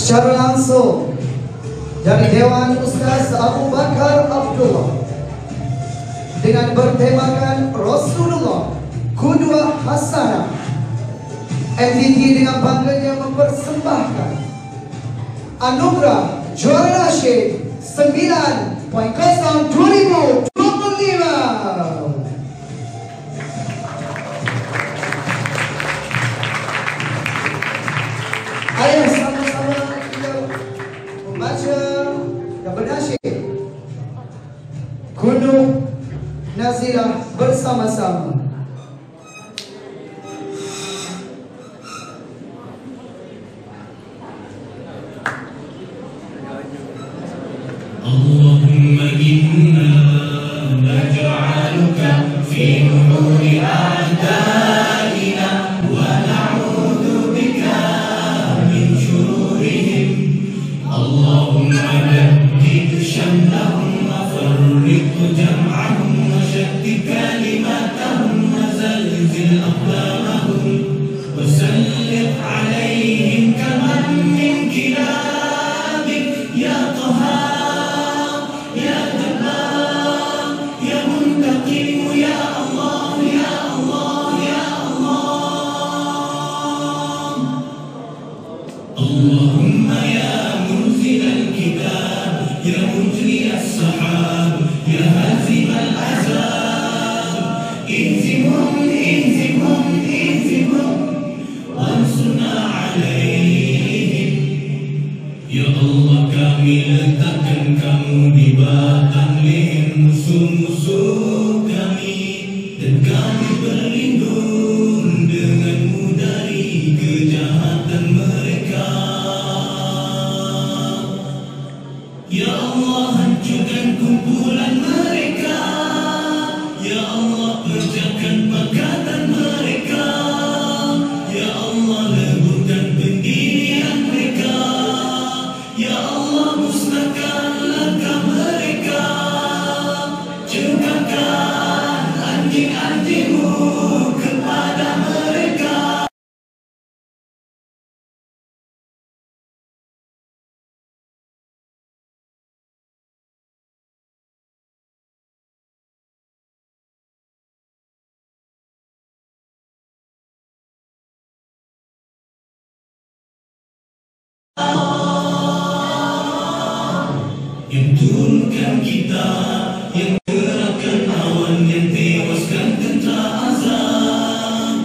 secara langsung dari Dewan Ustaz Abu Bakar Abdullah dengan bertemakan Rasulullah Qudwah Hasanah. MDT dengan bangganya mempersembahkan anugerah juara nasyid 9.0 2025. Ayo sama-sama kita membaca dan bernasyid Qudwah Nazilah bersama-sama. Allahumma inna naj'aluka fi nuhuri a'da'ina wa na'udzu bika min syururihim. Allahumma jaddid shamlahum wa farriq jam'ahum wa shattid kalimatahum wa zalzil aqlamahum wa sallit 'alaihim kaman min kilabik ya Qahhar. اللهم يا منزل الكتاب يا مجري السحاب يا هازم الأحزاب اهزمهم اهزمهم اهزمهم وانصرنا عليهم. Ya Allah, kami letakkan kamu di batang leher musuh-musuh kami, dan kami berlindung denganmu dari kejahatan mereka. Ya Allah, hancurkan kumpulan mereka. Ya Allah, pecahkan pakatan mereka. Ya Allah, leburkan pendirian mereka. Ya Allah, musnahkan langkah mereka. Cengkakkan anjing-anjingmu kepada mereka. Yang turunkan kita, yang gerakkan awan, yang tewaskan tentera azab.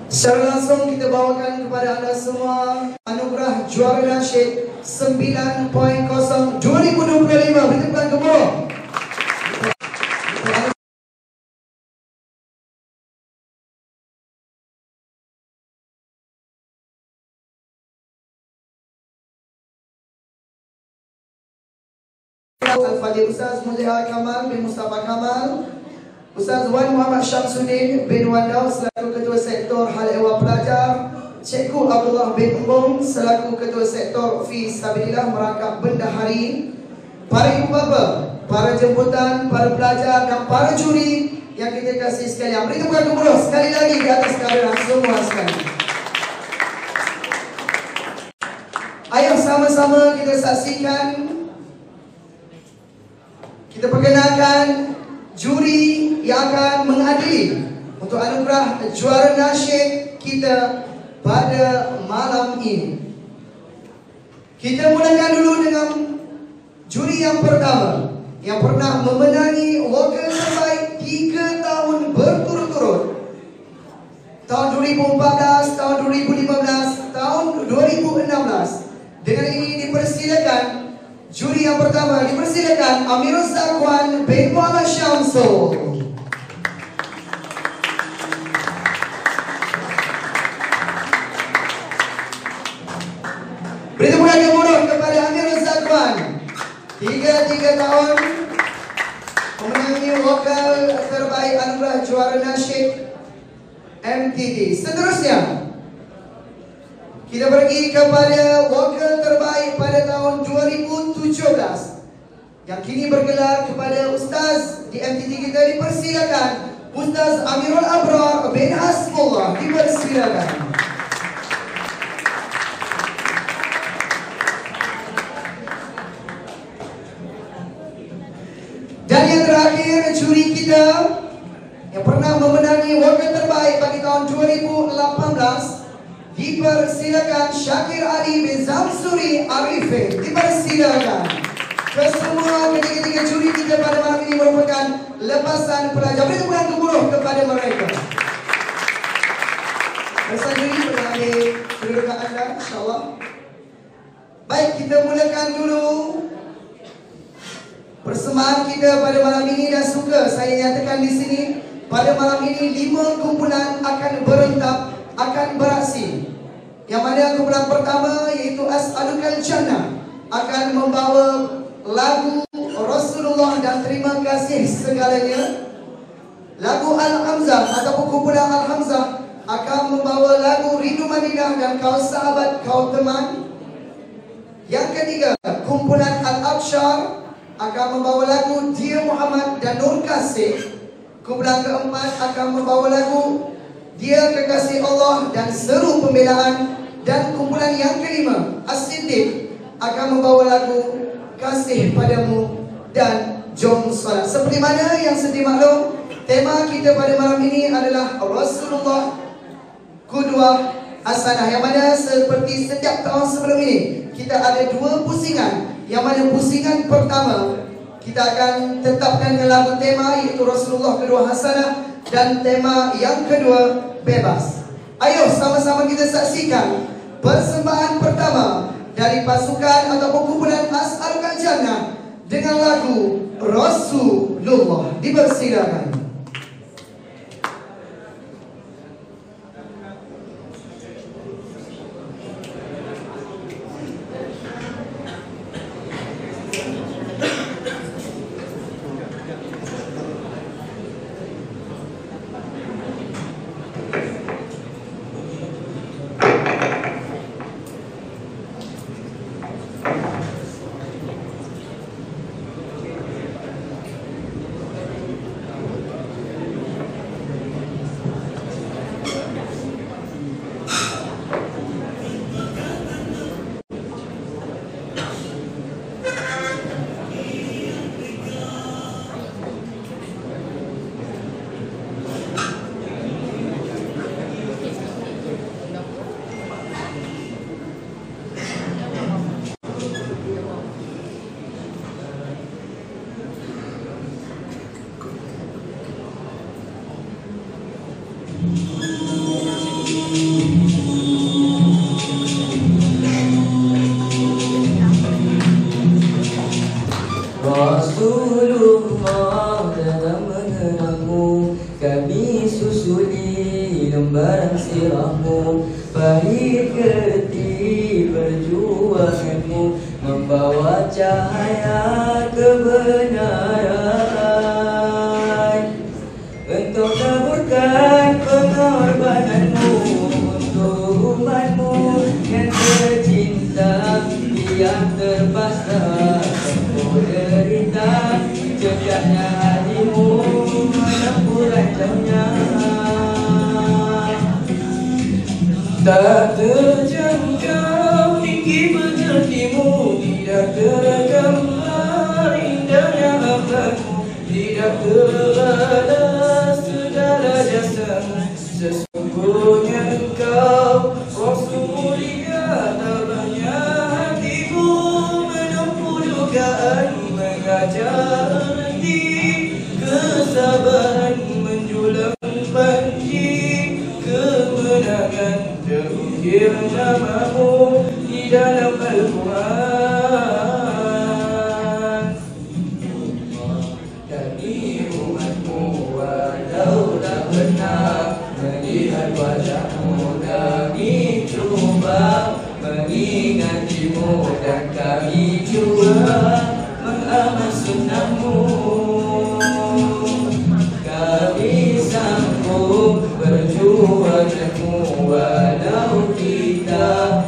Secara langsung kita bawakan kepada anda semua anugerah juara nasyid 9.0 2025. Beri tepukan gemuruh. Al-Fadhil Ustaz Muzahar Kamal bin Mustafa Kamal, Ustaz Wan Muhammad Syamsuddin bin Wandau selaku Ketua Sektor Hal Ehwal Pelajar, Cikgu Abdullah bin Umbung selaku Ketua Sektor Fi Sabilillah merangkap bendahari, para ibu bapa, para jemputan, para pelajar dan para juri yang kita kasih sekalian. Beri tepukan gemuruh sekali lagi di atas kamera semua sekali. Ayo sama-sama kita saksikan, kita perkenalkan juri yang akan mengadili untuk anugerah juara nasyid kita pada malam ini. Kita mulakan dulu dengan juri yang pertama yang pernah memenangi wakil terbaik 3 tahun berturut-turut. Tahun 2014, tahun 2015, tahun 2016. Dengan ini dipersilakan juri yang pertama, dipersilakan Amirul Zakwan bin Muhammad Syamsul. Beri tepukan gemuruh kepada Amirul Zakwan. 3 tahun memenangi wakil terbaik anugerah juara nasyid MTT. Seterusnya Kita pergi kepada wakil terbaik pada tahun 2017 yang kini bergelar kepada Ustaz di MTT kita. Dipersilakan Ustaz Amirul Abrar bin Hasbullah. Dipersilakan. Dan yang terakhir, juri kita yang pernah memenangi wakil terbaik bagi tahun 2018, dipersilakan Syakir Ali bin Zamsuri Arifin. Dipersilakan. Kesemua ketiga-tiga juri kita pada malam ini merupakan lepasan pelajar. Beri tepukan gemuruh kepada mereka. Bersama juri mengambil kedudukan anda, insyaAllah. Baik, kita mulakan dulu persembahan kita pada malam ini. Dan suka saya nyatakan di sini, pada malam ini 5 kumpulan akan berentak, akan beraksi. Yang mana kumpulan pertama iaitu As'alukal Jannah akan membawa lagu Rasulullah dan terima kasih segalanya. Lagu Al-Hamzah ataupun kumpulan Al-Hamzah akan membawa lagu Rindu Madinah dan Kau Sahabat Kau Teman. Yang ketiga, kumpulan Al-Absyar akan membawa lagu Dia Muhammad dan Nur Kasih. Kumpulan keempat akan membawa lagu Dia Kekasih Allah dan Seru Pembelaan. Dan kumpulan yang kelima, As-Siddiq, akan membawa lagu Kasih Padamu dan Jom Salat. Seperti mana yang sedia maklum, tema kita pada malam ini adalah Rasulullah Qudwah Hasanah. Yang mana seperti setiap tahun sebelum ini, kita ada 2 pusingan. Yang mana pusingan pertama kita akan tetapkan lagu tema iaitu Rasulullah Qudwah Hasanah, dan tema yang kedua bebas. Ayo sama-sama kita saksikan persembahan pertama dari pasukan ataupun kumpulan As'alukal Jannah dengan lagu Rasulullah. Dipersilakan. Rasulullah, dalam mengenangmu kami susuli lembaran sirahmu. Pahit getih perjuanganmu membawa cahaya kebenaran. Engkau taburkan pengorbananmu untuk umatmu yang tercinta, yang terpaksa derita. Cegahnya hatimu menempuh rancangnya. Tak terjangkau tinggi penyertimu, tidak terekam indahnya akhlakmu, tidak terbalas segala jasamu. Sesungguhnya engkau Rasul mulia, tabahnya hatimu menempuh dugaan, mengajar nanti kesabaran, menjulang panji kemenangan. Terukir namamu di dalam Al-Quran. Kami umatmu walau tak pernah melihat wajahmu, kami cuba mengingatimu dan kami cuba mengamal sunnahmu. Kami sanggup berjuang denganmu walau kita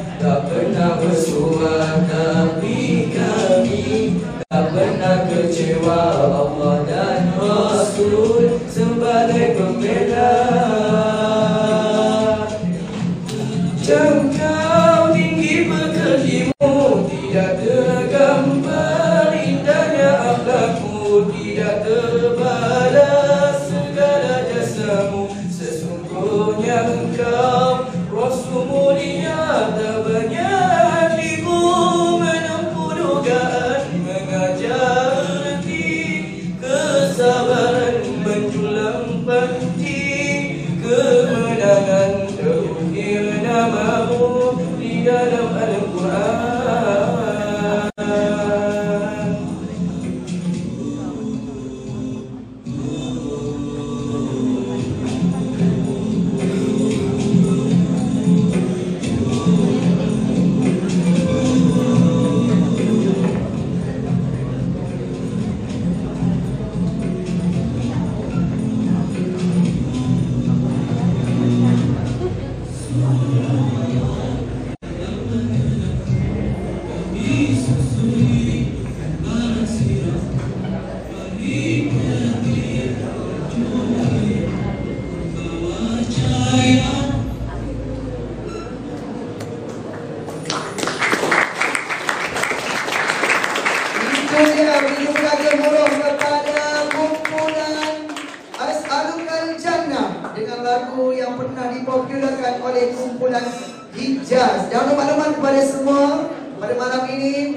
Jangkau tinggi pekertimu, tidak tergambar indahnya akhlakmu, tidak terbalas segala jasamu. Sesungguhnya engkau Rasul mulia, tak banyak hatiku menempuh dugaan, mengajar erti kesabaran, menjulang panci kemenangan, terukir namamu di dalam Al-Quran. Dengan lagu yang pernah dipopularkan oleh kumpulan Hijaz. Dan maklumat kepada semua, pada malam ini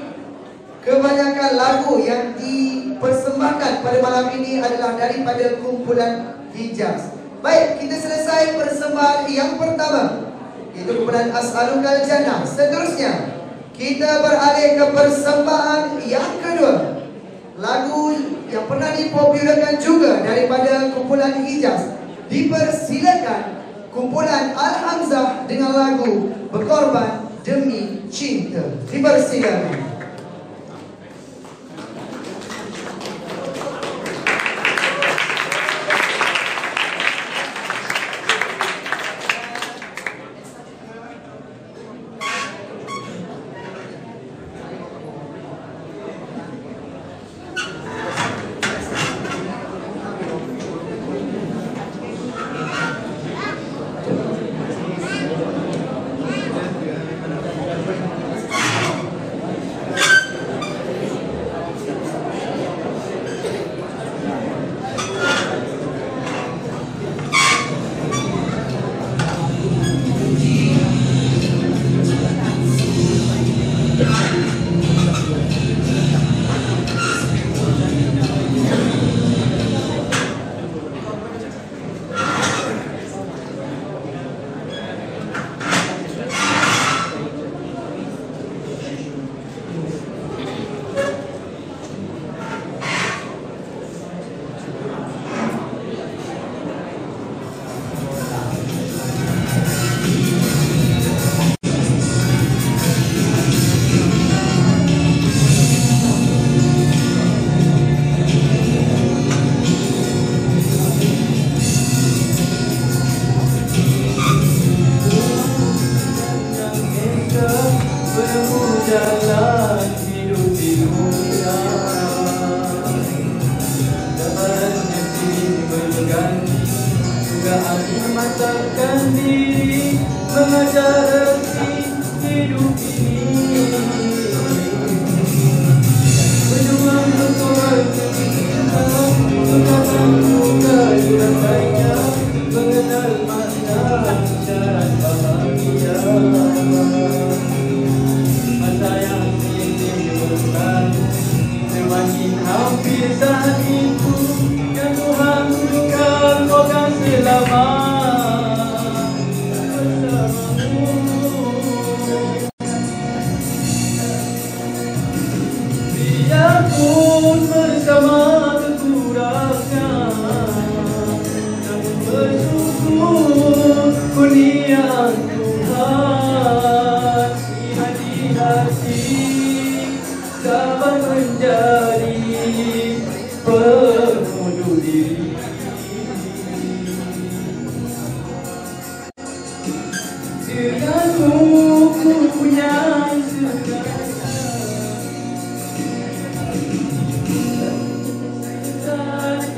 kebanyakan lagu yang dipersembahkan pada malam ini adalah daripada kumpulan Hijaz. Baik, kita selesai persembahan yang pertama, itu kumpulan As'alukal Jannah. Seterusnya kita beralih ke persembahan yang kedua, lagu yang pernah dipopularkan juga daripada kumpulan Hijaz. Dipersilakan kumpulan Al-Hamzah dengan lagu Berkorban Demi Cinta. Dipersilakan.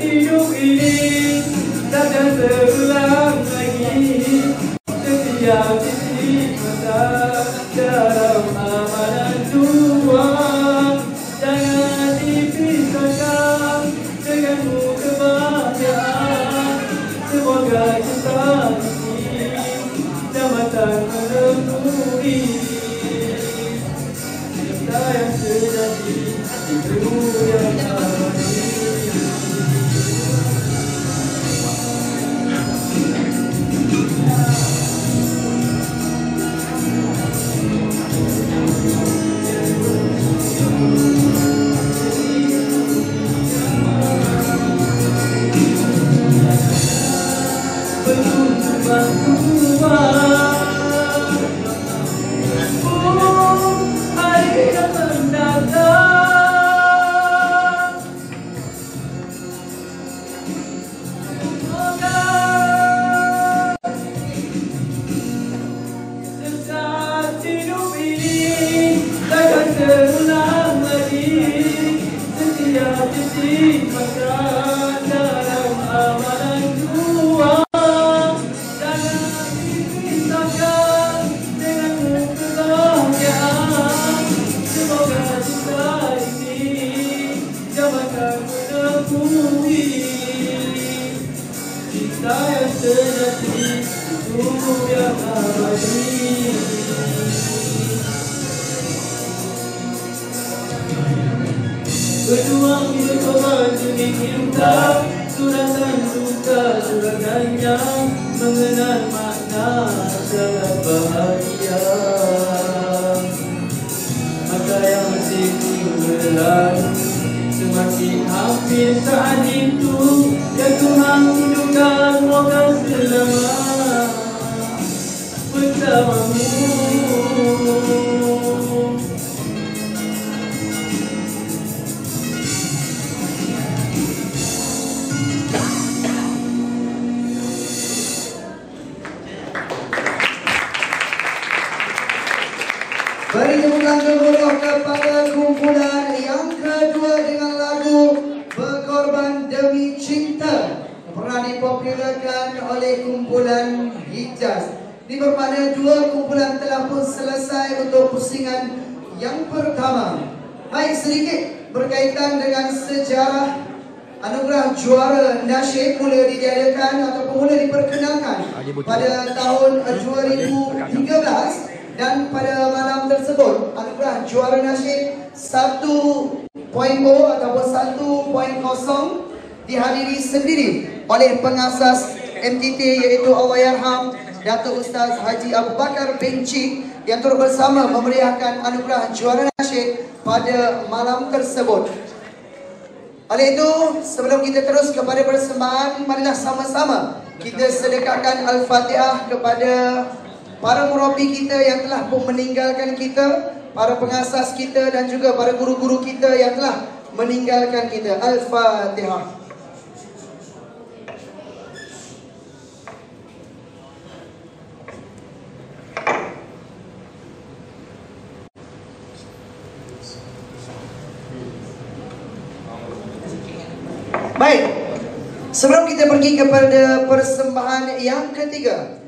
Hidup ini takkan terulang lagi. Setiap sisi mata dalam amalan dua. Jangan dipisahkan denganmu kebahagiaan. Semoga kita ini jambatan menemui cinta yang sejati di dunia yang abadi. Hari yang mendatang, semoga sesaat hidup ini takkan terulang lagi. Setiap titik makan dalam amalan dua. Cinta yang sejati sungguh yang abadi. Berjuang hidup memajumi cinta, suratan duka surganya, mengenal makna sangat bahagia. Maka yang masih berlalu semakin hampir saat itu, ya Tuhan hidupkan moga selama bersamamu. Beri tepukan gemuruh kepada kumpulan yang kedua dengan lagu Berkorban Demi Cinta, pernah dipopularkan oleh kumpulan Hijaz. Ini bermakna dua kumpulan telah pun selesai untuk pusingan yang pertama. Baik, sedikit berkaitan dengan sejarah anugerah juara nasyid mula diadakan ataupun mula diperkenalkan pada tahun 2013. Dan pada malam tersebut, anugerah juara nasyid 1.0 ataupun 1.0 dihadiri sendiri oleh pengasas MTT iaitu Allahyarham Datuk Ustaz Haji Abu Bakar bin Cik yang turut bersama memeriahkan anugerah juara nasyid pada malam tersebut. Oleh itu, sebelum kita terus kepada persembahan, marilah sama-sama kita sedekahkan Al-Fatihah kepada para murabi kita yang telah pun meninggalkan kita, para pengasas kita dan juga para guru-guru kita yang telah meninggalkan kita. Al-Fatihah. Baik, sebelum kita pergi kepada persembahan yang ketiga,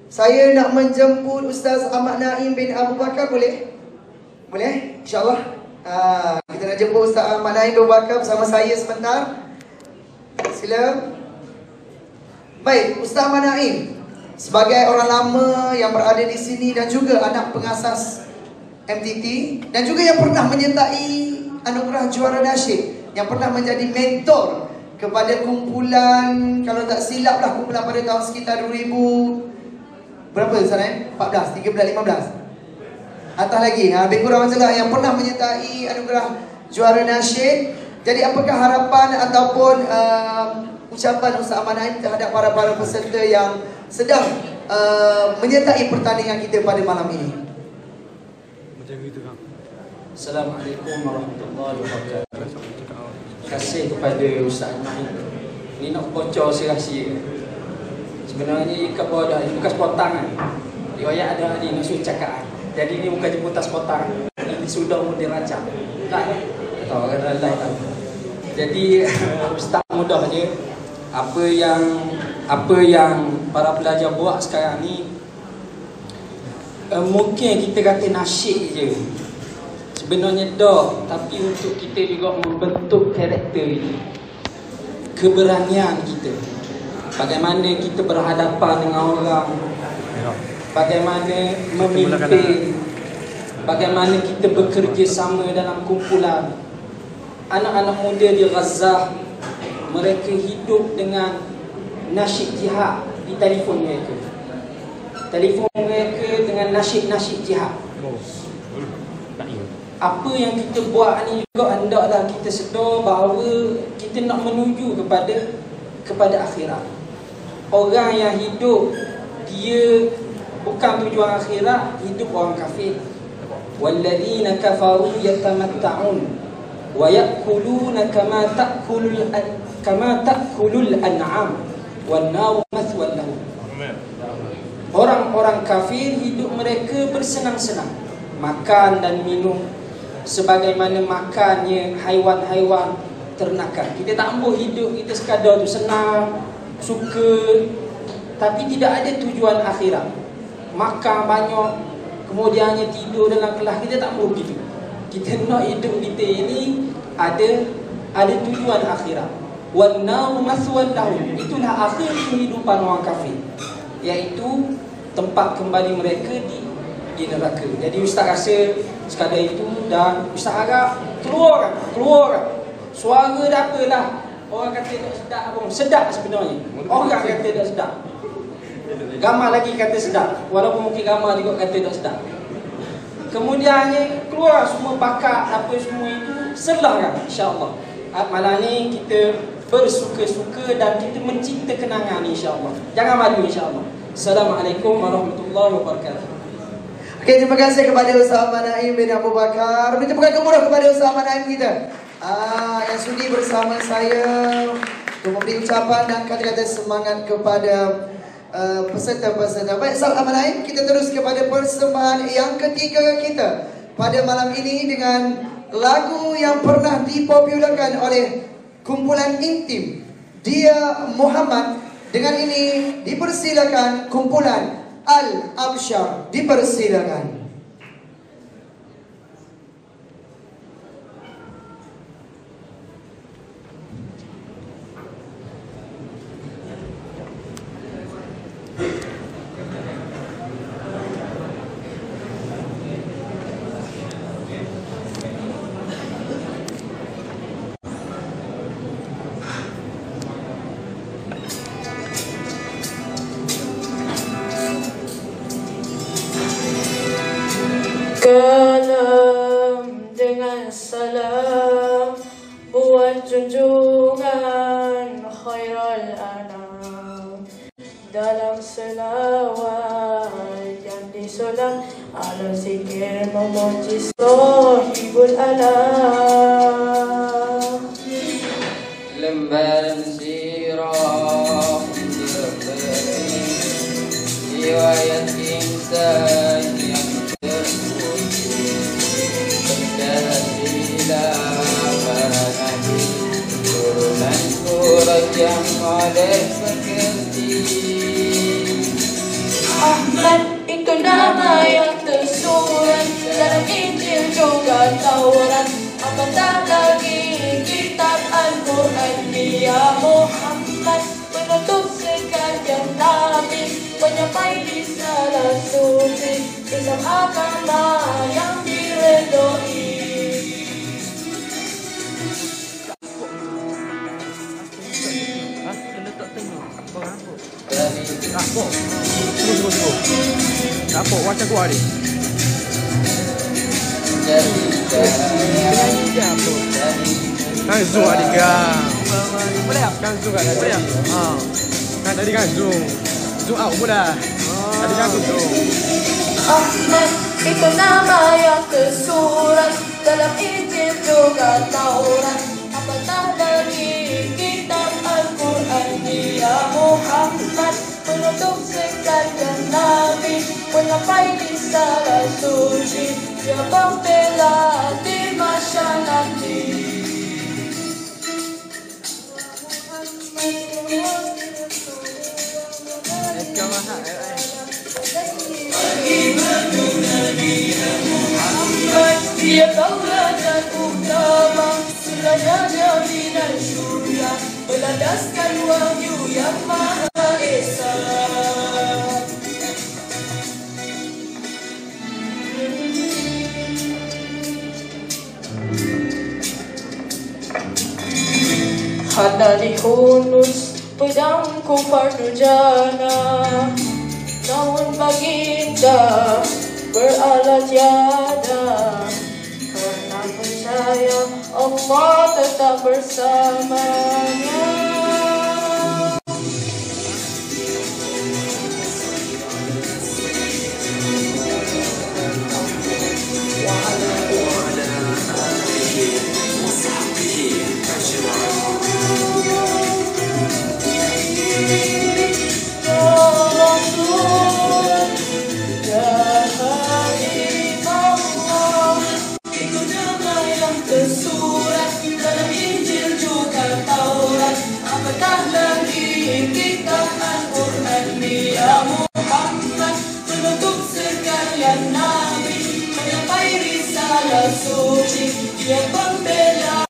saya nak menjemput Ustaz Ahmad Naim bin Abu Bakar, boleh? Boleh? InsyaAllah. Kita nak jemput Ustaz Ahmad Naim bin Abu Bakar bersama saya sebentar. Sila. Baik, Ustaz Ahmad Naim sebagai orang lama yang berada di sini dan juga anak pengasas MTT dan juga yang pernah menyertai anugerah juara nasyid, yang pernah menjadi mentor kepada kumpulan, kalau tak silap lah, kumpulan pada tahun sekitar 2000 berapa sana 14, 13, 15 atas lagi, lebih kurang macam lah, yang pernah menyertai anugerah juara nasyid. Jadi apakah harapan ataupun ucapan Ustaz Ahmad Naim terhadap para peserta yang sedang menyertai pertandingan kita pada malam ini? Assalamualaikum warahmatullahi wabarakatuh. Terima kasih kepada Ustaz Naim. Ini nak bocor rahsia. Sebenarnya ikat bawah dah, bukan sepotang kan. Riwayat ada ni nak suruh cakap. Jadi ni bukan jemputan sepotang. Ini sudah pun dirancang. Tak? Tahu kan lalai tahu. Jadi start mudah je. Apa yang para pelajar buat sekarang ni, mungkin kita kata nasyid je. Sebenarnya dah, tapi untuk kita juga membentuk karakter itu. Keberanian kita. Bagaimana kita berhadapan dengan orang. Bagaimana memimpin. Bagaimana kita bekerja sama dalam kumpulan. Anak-anak muda di Gaza, mereka hidup dengan nasyid jihad di telefon mereka. Telefon mereka dengan nasyid-nasyid jihad. Apa yang kita buat ni juga hendaklah kita sedar bahawa kita nak menuju kepada akhirat. Orang yang hidup dia bukan tujuan akhirat, hidup orang kafir. Walladzina kafaru yatamatta'un wa ya'kuluna kama ta'kulul an'am wan naru mathwan lahum. Orang-orang kafir hidup mereka bersenang-senang, makan dan minum sebagaimana makannya haiwan-haiwan ternakan. Kita tak mahu hidup kita sekadar tu senang, suka, tapi tidak ada tujuan akhirat. Makan banyak, kemudiannya tidur dalam kelas, kita tak mahu begitu. Kita nak hidup kita ini ada tujuan akhirat. Wan naru mathwan lahum. Itulah akhir kehidupan orang kafir, iaitu tempat kembali mereka di neraka. Jadi Ustaz rasa sekadar itu, dan Ustaz harap keluar. Suara dah apalah. Orang kata tak sedap pun. Sedap sebenarnya. Orang kata tak sedap. Gamar lagi kata sedap. Walaupun mungkin gamar juga kata tak sedap. Kemudiannya keluar semua bakat apa semua itu, selahkan insya-Allah. Malam ni kita bersuka-suka dan kita mencipta kenangan insya-Allah. Jangan malu insya-Allah. Assalamualaikum warahmatullahi wabarakatuh. Okey, terima kasih kepada Ustaz Ahmad Naim bin Abu Bakar. Beri tepukan gemuruh kepada Ustaz Ahmad Naim kita. Yang sudi bersama saya untuk memberi ucapan dan kata-kata semangat kepada peserta-peserta. Baik, Ustaz Ahmad Naim, kita terus kepada persembahan yang ketiga kita pada malam ini dengan lagu yang pernah dipopularkan oleh kumpulan intim Dia Muhammad. Dengan ini dipersilakan kumpulan Al-Absyar, dipersilakan. Kalam dengan salam buat junjungan khairul anam, dalam selawat yang disolat ala zikir memuji sahibul alam. Lembaran sirah riwayat insan yang turunan surat yang oleh pekerti. Ahmad itu nama yang tersurat dalam Injil juga Taurat, apatah lagi kitab Al-Quran. Dia Muhammad penutup sekalian Nabi, penyampai risalah suci, Islam agama yang diredoi. Rapok. Tunggu. Rapok, macam keluar ni. Penyanyi je apa? Kan zoom adik kan. Boleh tak? Kan zoom kat tadi. Kan tadi kan zoom. Zoom out pun dah. Tadi kan aku zoom. Ahmad itu nama yang tersurat dalam Injil juga Taurat, apatah lagi kitab Al-Quran. Dia Muhammad penutup sekalian Nabi, penyampai risalah suci, dia pembela di masa nanti. Let's go, Mahal. Bagi Dia tauladan utama, sulanya jaminan syurga, berlandaskan wahyu yang Maha Esa. Hadani hunus pedang kufar durjana, namun baginda beralat tiada, karena percaya Allah tetap bersamanya. Dia pembela,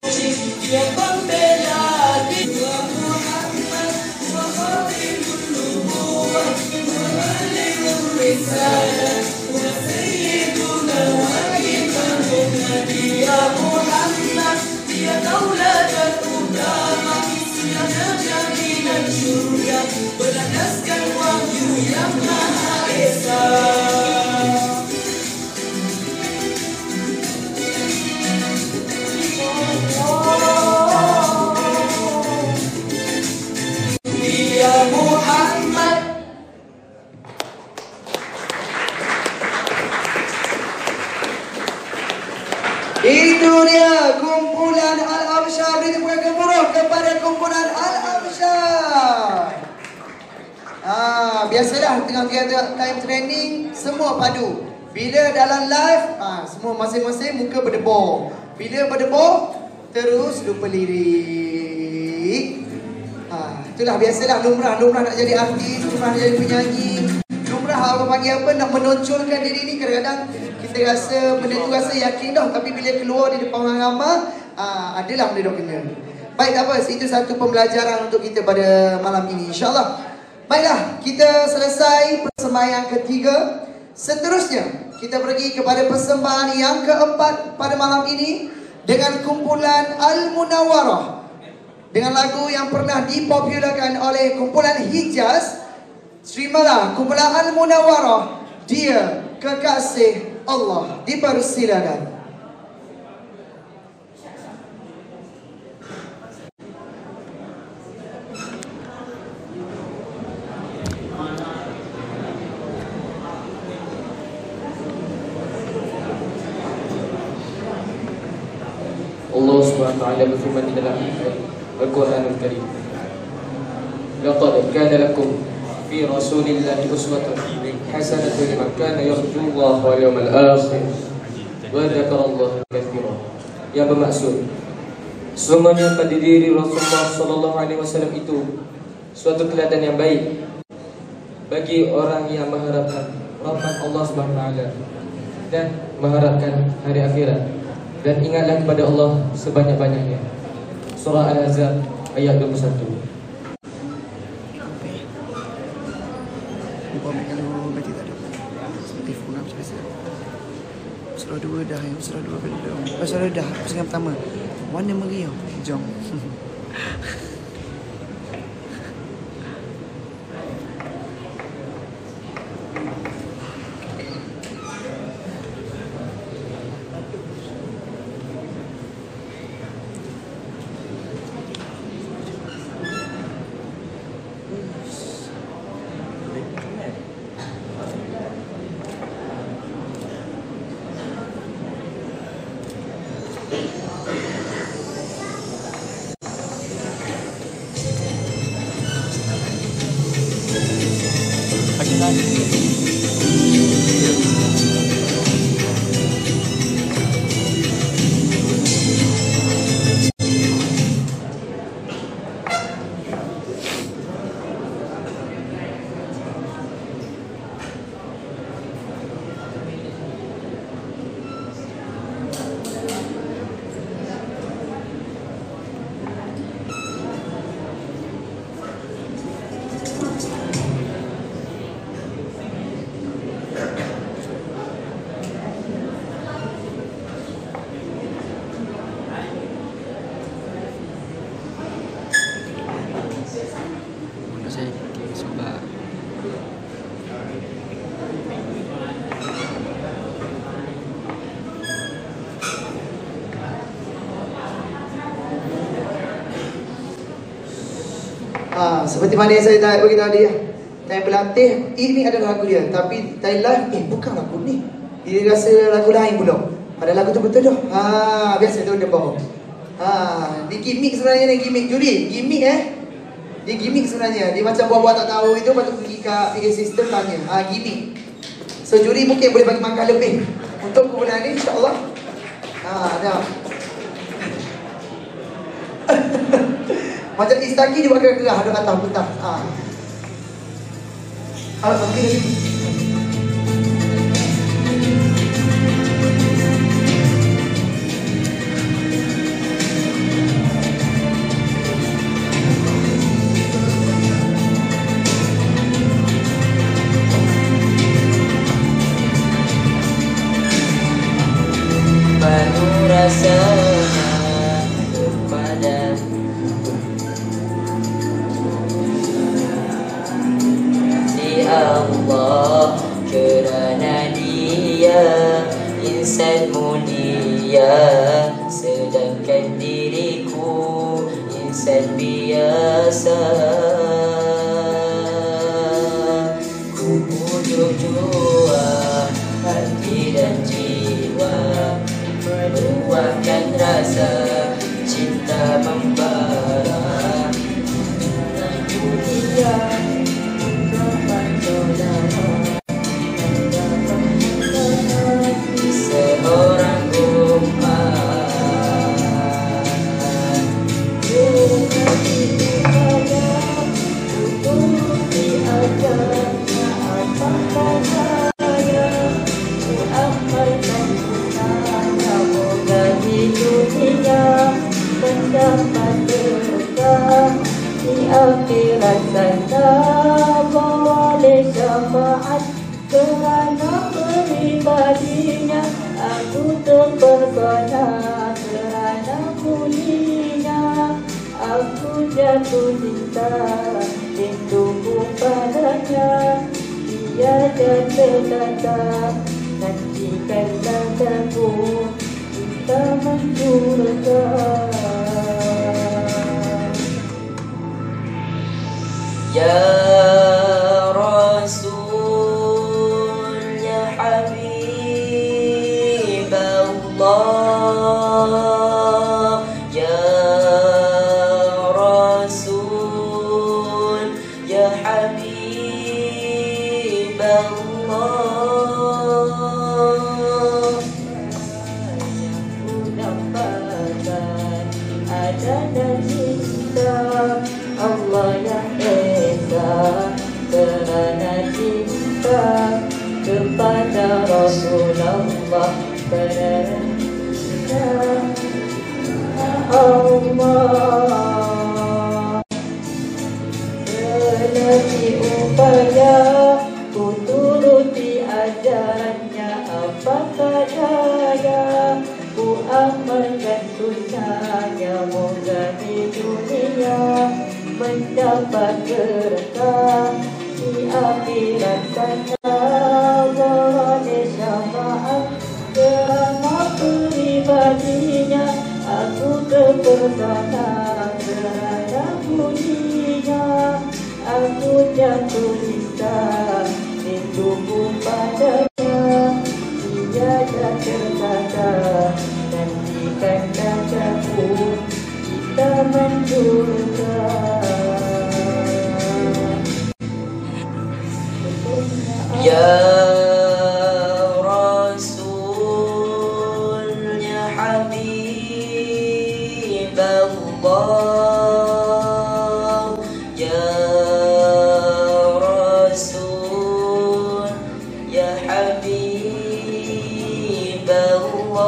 dia pembela Dua Muhammad wa khatimul nubuwah wa alimul risalah wa sayyiduna wa imamul Dia Muhammad, dia tauladan utama, sulanya jaminan syurga, berlandaskan wahyu yang Maha Esa. Itu dia kumpulan Al-Absyar. Beri tepukan gemuruh kepada kumpulan Al-Absyar. Biasalah tengah time training semua padu. Bila dalam live semua masing-masing muka berdebur. Bila berdebur terus lupa lirik. Itulah biasalah lumrah nak jadi artis, lumrah nak jadi penyanyi. Lumrah apa panggil apa, nak menonjolkan diri ni kadang-kadang kita rasa benda tu rasa yakin dah, tapi bila keluar di depan orang ramai adalah benda dah kena. Baik, tak apa, itu satu pembelajaran untuk kita pada malam ini, insyaAllah. Baiklah, kita selesai persembahyang ketiga. Seterusnya kita pergi kepada persembahan yang keempat pada malam ini dengan kumpulan Al-Munawwarah, dengan lagu yang pernah dipopularkan oleh kumpulan Hijaz. Terimalah kumpulan Al-Munawwarah, Dia Kekasih Allah. Dipersilakan. Allah Subhanahu wa ta'ala berfirman di dalam Al-Quranul Karim, laqad kana lakum fi rasulillahi uswatun hasanatun liman kana yarjullaha wal yawmal akhir wa dzakarallaha katsiran. Yang bermaksud, sesungguhnya pada diri Rasulullah sallallahu alaihi wasallam itu suatu teladan yang baik bagi orang yang mengharapkan rahmat Allah Subhanahu wa ta'ala dan mengharapkan hari akhirat, dan ingatlah kepada Allah sebanyak-banyaknya. Surah Al-Ahzab ayat 21. Surah 2 dah, surah 2 kali dah. Surah dah, persengan pertama. Mana meriah? Jom. Seperti mana yang saya dah beritahu dia, time berlatih, ini adalah lagu dia. Tapi time live, bukan lagu ni. Dia rasa lagu lain pula. Pada lagu tu betul dah. Biasa tu dia bohong. Dia gimmick sebenarnya ni, gimmick juri. Gimmick dia gimmick sebenarnya. Dia macam buat-buat tak tahu itu, patut pergi ke PA system tanya. Gimmick. So juri mungkin boleh bagi makan lebih untuk kumpulan ni, insya-Allah. Dah. Macam istaki dia buat gerah-gerah ada atas petang. Okey. Baru rasanya kepada di Allah, kerana Dia insan mulia, sedangkan diriku insan biasa. Ku pujuk jua hati dan jiwa, meluahkan rasa cinta membara. Dunia mendapat saudara, seorang umat. Tutupi ajarnya apa saja, ku amalkan sunnahnya, moga di dunia mendapat berkah, di akhirat sana boleh syafaat. Kerana pribadinya aku terpesona, kerana bunyinya aku jatuh cinta, rinduku padanya tiada terkata. Nantikanlah aku kita menjurkan. Ya Rasul, ya Habib Allah, ya Rasul, ya Habib Allah. Ku dapatkan ada dan cinta Allah yang esa, kerana cinta kepada Rasulullah, kerana Allah. Selagi upaya ku turuti ajarannya, apakah daya ku amalkan sunnahnya, moga di dunia mendapat berkah, di akhirat sana boleh syafaat. Kerana pribadinya aku terpesona, kerana bunyinya aku jatuh cinta, rinduku padanya tiada terkata. Nantikan aku kita menjurkan. Ya Rasul, ya Habib Allah, ya Rasul, ya Habib Allah.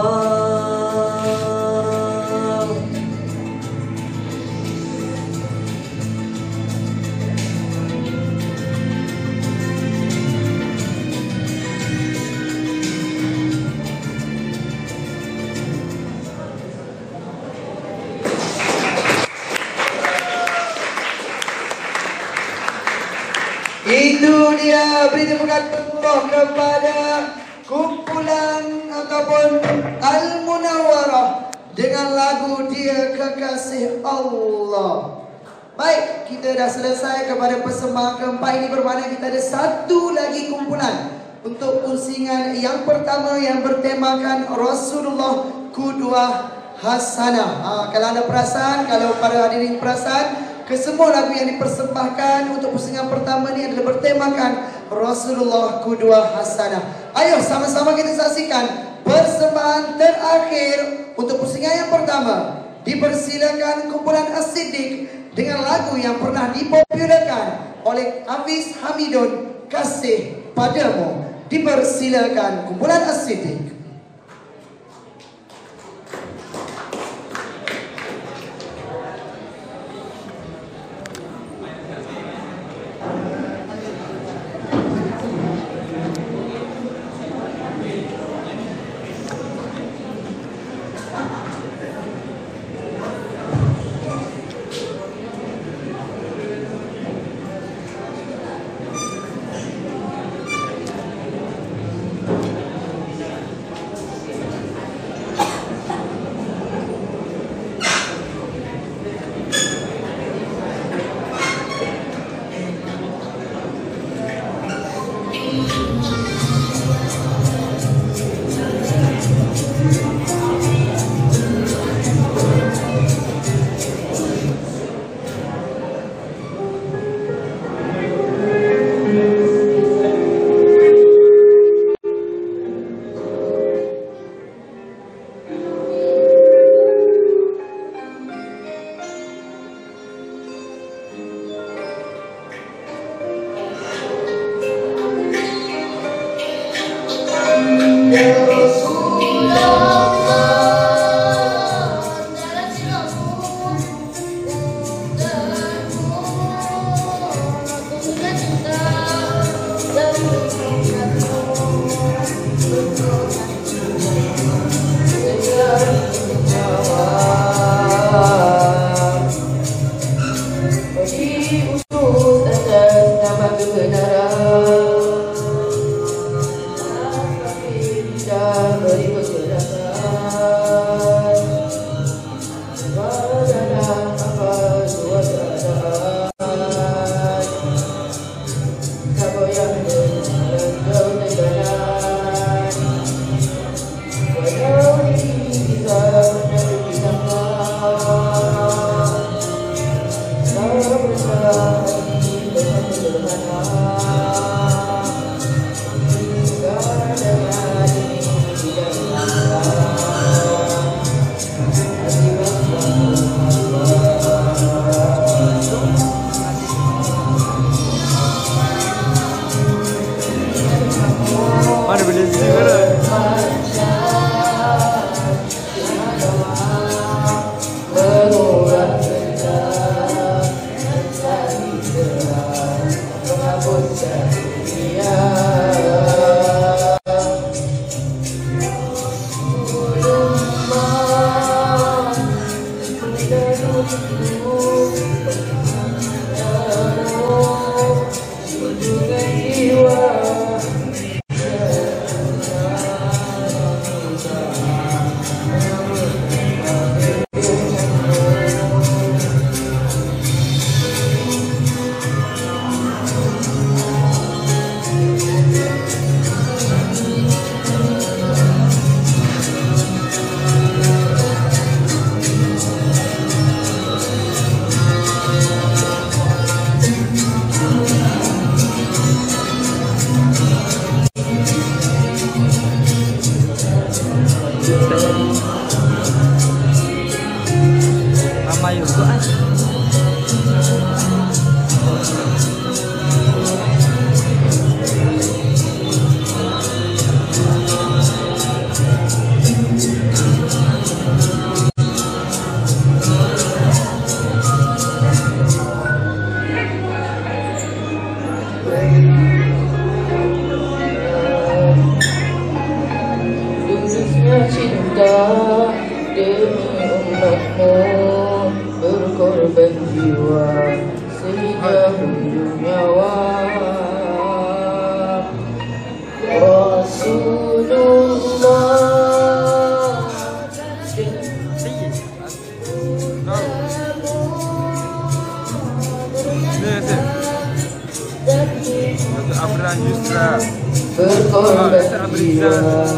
Itu dia, beri tepuk tangan kepada kumpulan ataupun Al-Munawwarah dengan lagu Dia Kekasih Allah. Baik, kita dah selesai kepada persembahan keempat ini, bermakna kita ada satu lagi kumpulan untuk pusingan yang pertama yang bertemakan Rasulullah Qudwah Hasanah. Kalau anda perasan, kalau para hadirin perasan, kesemua lagu yang dipersembahkan untuk pusingan pertama ini adalah bertemakan Rasulullah Qudwah Hasanah. Ayo sama-sama kita saksikan persembahan terakhir untuk pusingan yang pertama. Dipersilakan kumpulan As-Siddiq dengan lagu yang pernah dipopularkan oleh Hafiz Hamidun, Kasih Padamu. Dipersilakan kumpulan As-Siddiq. cinta demi umatmu berkorban. jiwa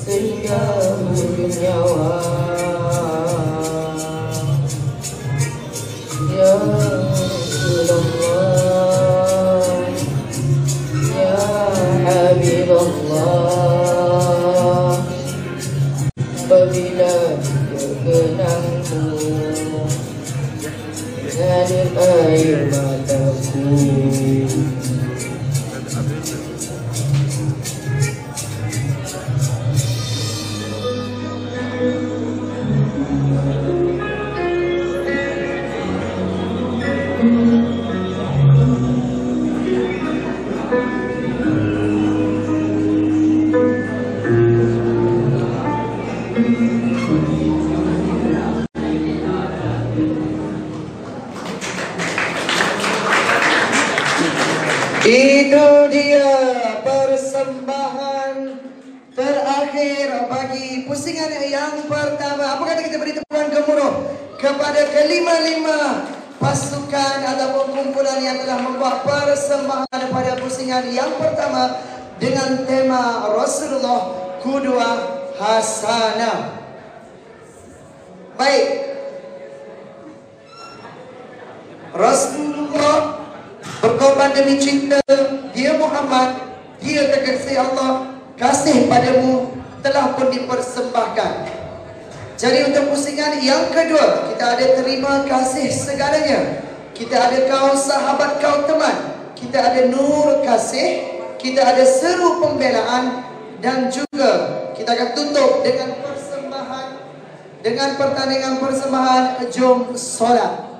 sehingga bernyawa. Ya Rasulullah, Ya Habibullah, apabila terkenangmu mengalir air mataku. Itu dia persembahan terakhir bagi pusingan yang pertama. Apa kata kita beri tepuan gemuruh kepada kelima-lima pasukan ataupun kumpulan yang telah membuat persembahan pada pusingan yang pertama dengan tema Rasulullah Qudwah Hasanah. Baik, Rasulullah berkorban demi cinta, dia Muhammad, dia kekasih Allah, kasih padamu telah pun dipersembahkan. Jadi untuk pusingan yang kedua, kita ada terima kasih segalanya. Kita ada kau sahabat, kau teman. Kita ada nur kasih, kita ada seru pembelaan, dan juga kita akan tutup dengan persembahan, dengan pertandingan persembahan jom solat.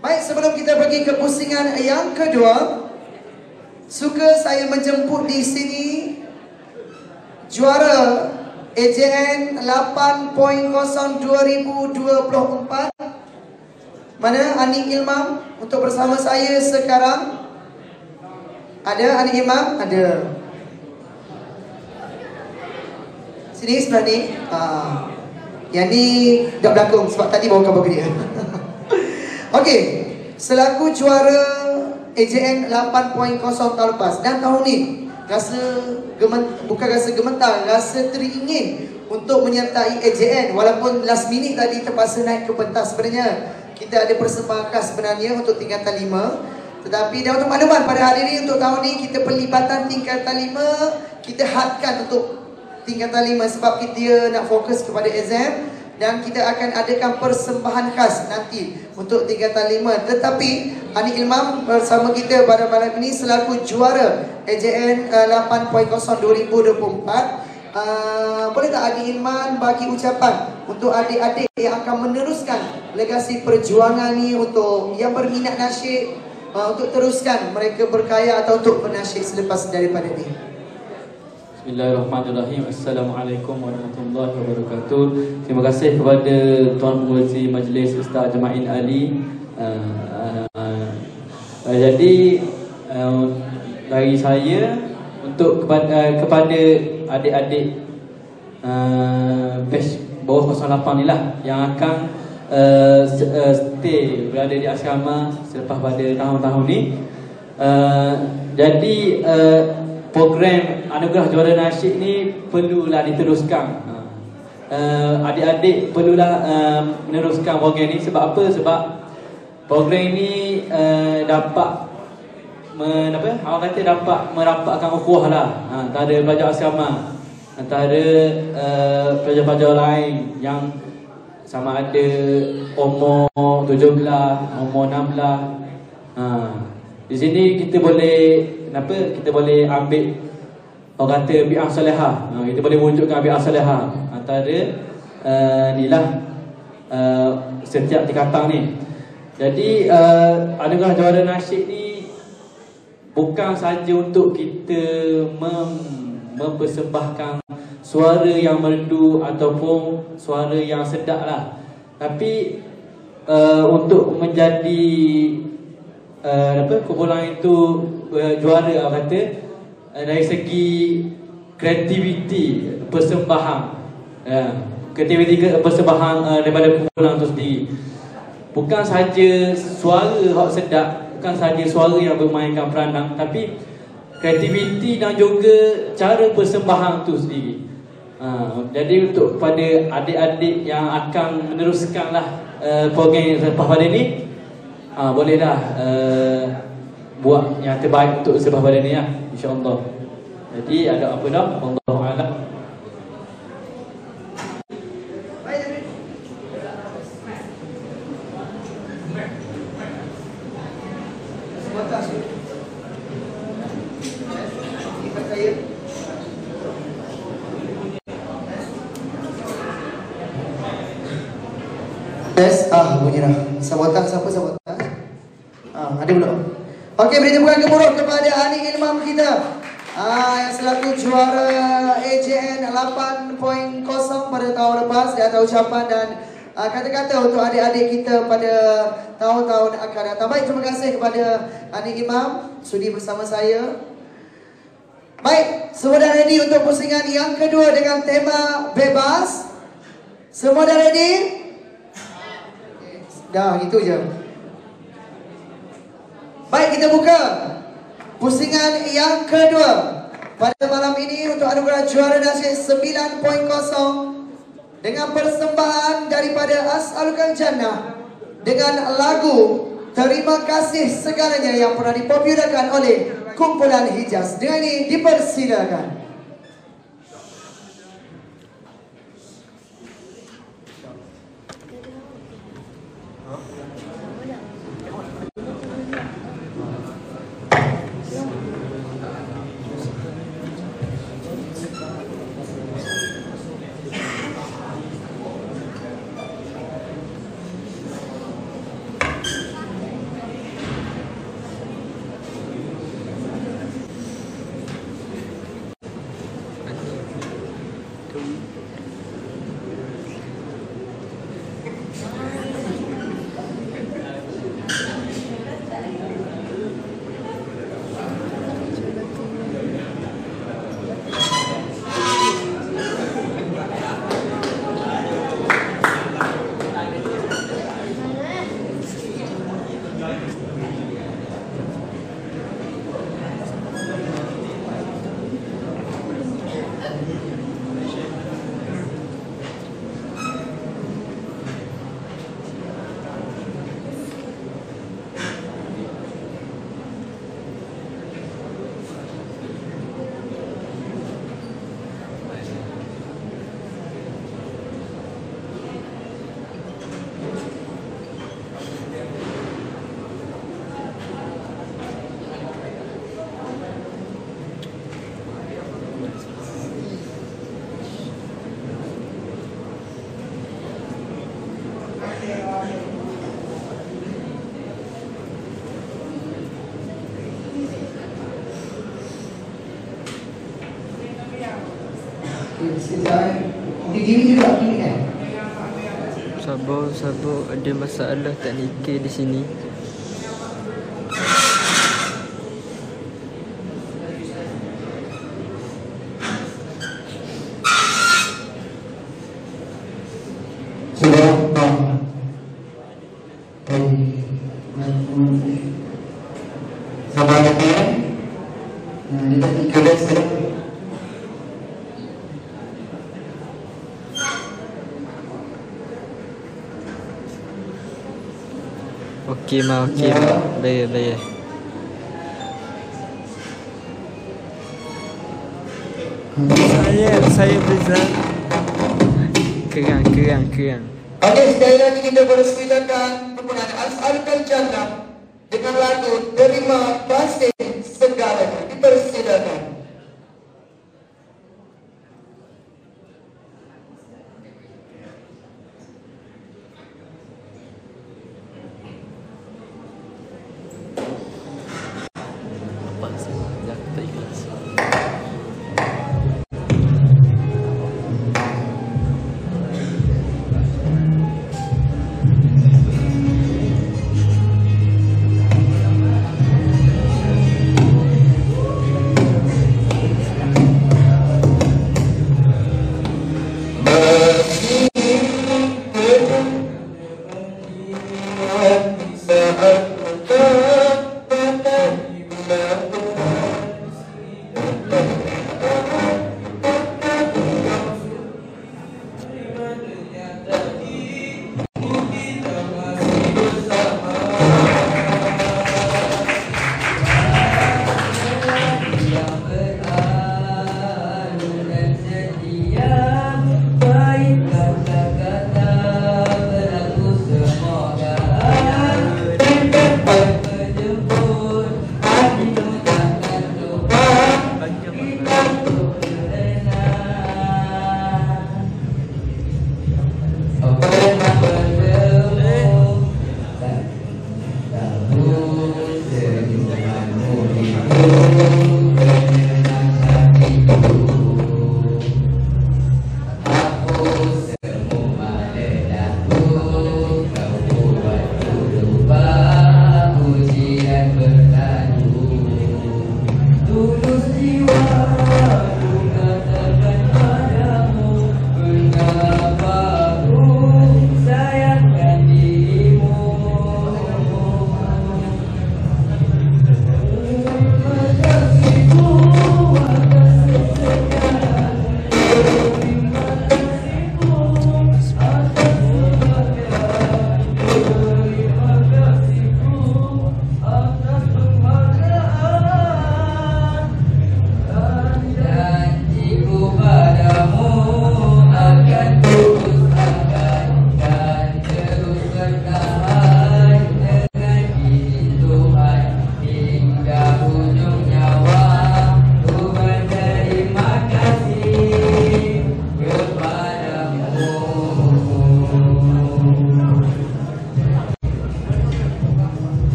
Baik, sebelum kita pergi ke pusingan yang kedua, suka saya menjemput di sini juara AJN 8.0 2024. Mana Anik Ilmam untuk bersama saya sekarang? Ada Anik Ilmam? Ada. Sini sebelah ni. Yang ni dah berlakon sebab tadi bawa kabar dia. Okey, selaku juara AJN 8.0 tahun lepas dan tahun ni bukan rasa gemetar, rasa teringin untuk menyertai AJN walaupun last minute tadi terpaksa naik ke pentas. Sebenarnya kita ada persembahan khas sebenarnya untuk tingkatan 5, tetapi dan untuk makluman pada hari ini untuk tahun ni kita pelibatan tingkatan 5 kita hadkan untuk tingkatan 5 sebab kita nak fokus kepada exam. Dan kita akan adakan persembahan khas nanti untuk tingkatan 5. Tetapi Anik Ilmam bersama kita pada malam ini selaku juara AJN 8.0 2024. Boleh tak Adik Ilman bagi ucapan untuk adik-adik yang akan meneruskan legasi perjuangan ni, untuk yang berminat nasyid, untuk teruskan mereka berkaya atau untuk bernasyid selepas daripada ni. Bismillahirrahmanirrahim. Assalamualaikum warahmatullahi wabarakatuh. Terima kasih kepada Tuan Pengerusi Majlis Ustaz Jama'in Ali. Jadi dari saya untuk kepada adik-adik batch bawah 08 ni lah yang akan stay berada di asrama selepas pada tahun-tahun ni. Jadi program Anugerah Juara Nasyid ni perlulah diteruskan. Adik-adik perlulah meneruskan program ni. Sebab apa? Sebab program ni dapat dapat merapatkan ukhuwah lah antara pelajar asrama, antara pelajar-pelajar lain yang sama ada umur 17, umur 16. Di sini kita boleh kita boleh ambil, orang kata bi'ah salihah. Kita boleh wujudkan bi'ah salihah antara setiap tingkatan ni. Jadi Anugerah Juara Nasyid ni bukan saja untuk kita mempersembahkan suara yang merdu ataupun suara yang sedap lah, tapi untuk menjadi kumpulan itu juara kata dari segi kreativiti persembahan, kreativiti persembahan daripada kumpulan itu sendiri. Bukan saja suara yang sedap, bukan saja suara yang bermainkan peranan, tapi kreativiti dan juga cara persembahan tu sendiri. Jadi untuk pada adik-adik yang akan meneruskanlah program selepas pada ni, bolehlah buat yang terbaik untuk selepas pada ni lah, insya-Allah. Jadi ada apa dah? Wallahu a'lam. Bunyi dah. Sabotan siapa sabotan? Ada belum? Okey, beri tepukan gemuruh kepada ahli ilmu kita. Yang selaku juara AJN 8.0 pada tahun lepas. Dia atas ucapan dan kata-kata untuk adik-adik kita pada tahun-tahun akan datang. Baik, terima kasih kepada ahli imam sudi bersama saya. Baik, semua dah ready untuk pusingan yang kedua dengan tema bebas? Semua dah ready? Dah, gitu je. Baik, kita buka pusingan yang kedua pada malam ini untuk anugerah juara nasyid 9.0 dengan persembahan daripada As'alukan Jannah dengan lagu Terima Kasih Segalanya yang pernah dipopularkan oleh Kumpulan Hijaz. Dengan ini dipersilakan. Sabar, ada masalah teknikal di sini. Okey, bayar. Saya Rizal. Kerang. Okey, sekali lagi kita persilakan penggunaan As'alukan Jannah dengan lagu Terima Kasih Segalanya. Dipersilakan.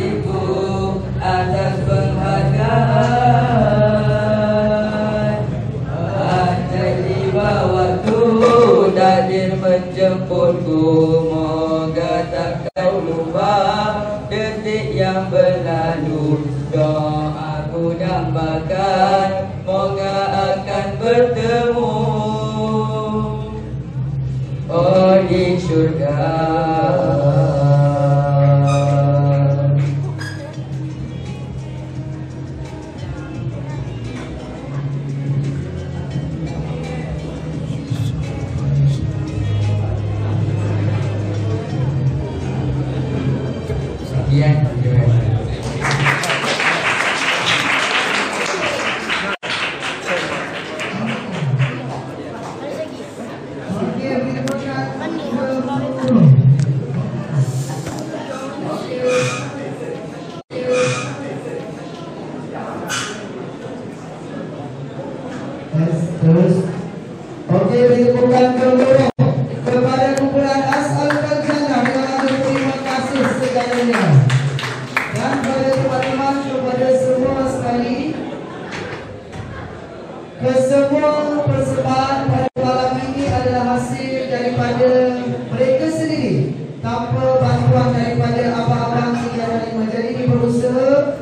ibu atas penghargaan. Andai tiba waktu takdir menjemputku, moga tak kau lupa detik yang berlalu. Doaku dambakan moga akan bertemu di syurga. Sekian. Okey, dikumpulkan kembali kepada kumpulan As'alul Jannah dengan terima kasih segalanya. Dan pada teman-teman, kepada semua sekali, kesemua persembahan pada malam ini adalah hasil daripada mereka sendiri tanpa bantuan daripada abang-abang yang menjadi berusaha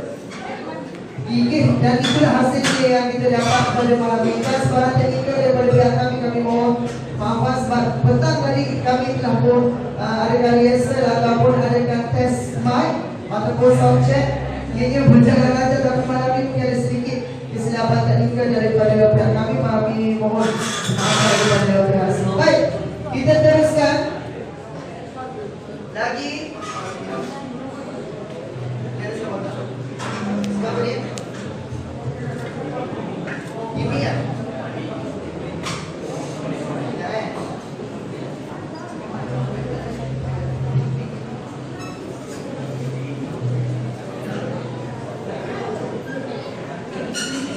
gigih, dan itulah hasilnya yang kita dapat pada malam ini. Dan sebarang teknikal daripada pihak kami mohon maafkan sebab petang tadi kami telah pun adakan rehearsal ataupun adakan test mic ataupun sound check. Ianya berjalan lancar, tapi malam ini mungkin ada sedikit kesilapan teknikal daripada pihak kami. Kami mohon maaf daripada pihak semua. Baik, kita teruskan lagi. Siapa ni? Ini ya.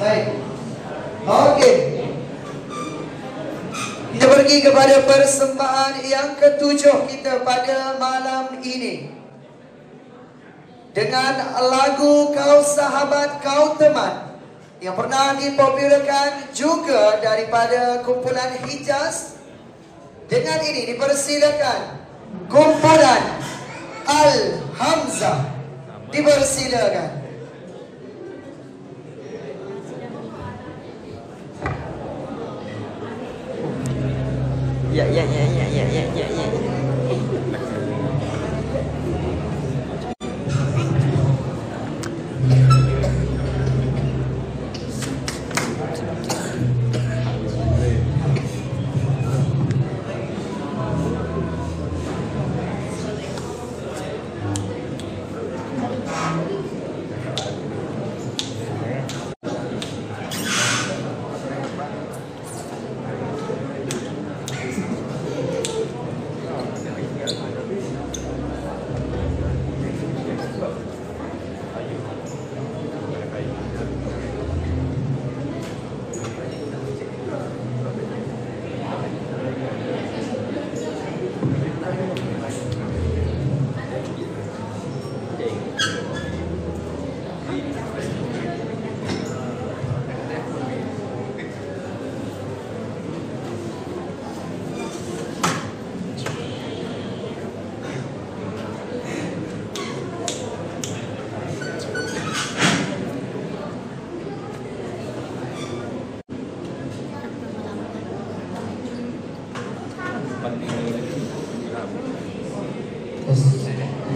Baik. Okey. Kita pergi kepada persembahan yang ketujuh kita pada malam ini. Dengan lagu Kau Sahabat Kau Teman yang pernah dipopularkan juga daripada kumpulan Hijaz. Dengan ini dipersilakan kumpulan Al-Hamzah. Dipersilakan. Ya.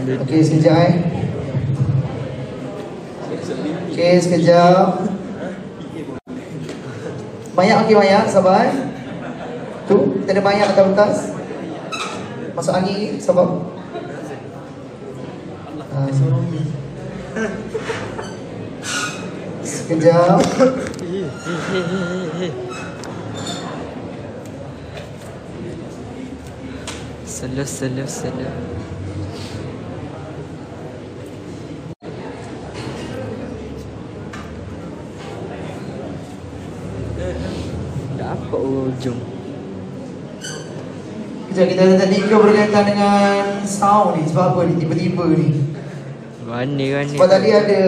Okey, sekejap Okey, sekejap. Banyak, okey, banyak, sabar. Tu, kita ada banyak atas atas. Masuk angin, sabar. Sekejap. Salah. Dah apa ujung? Kejap, kita ada teknikal berkaitan dengan sound ni. Sebab apa ni tiba-tiba ni? Rani Sebab tadi ada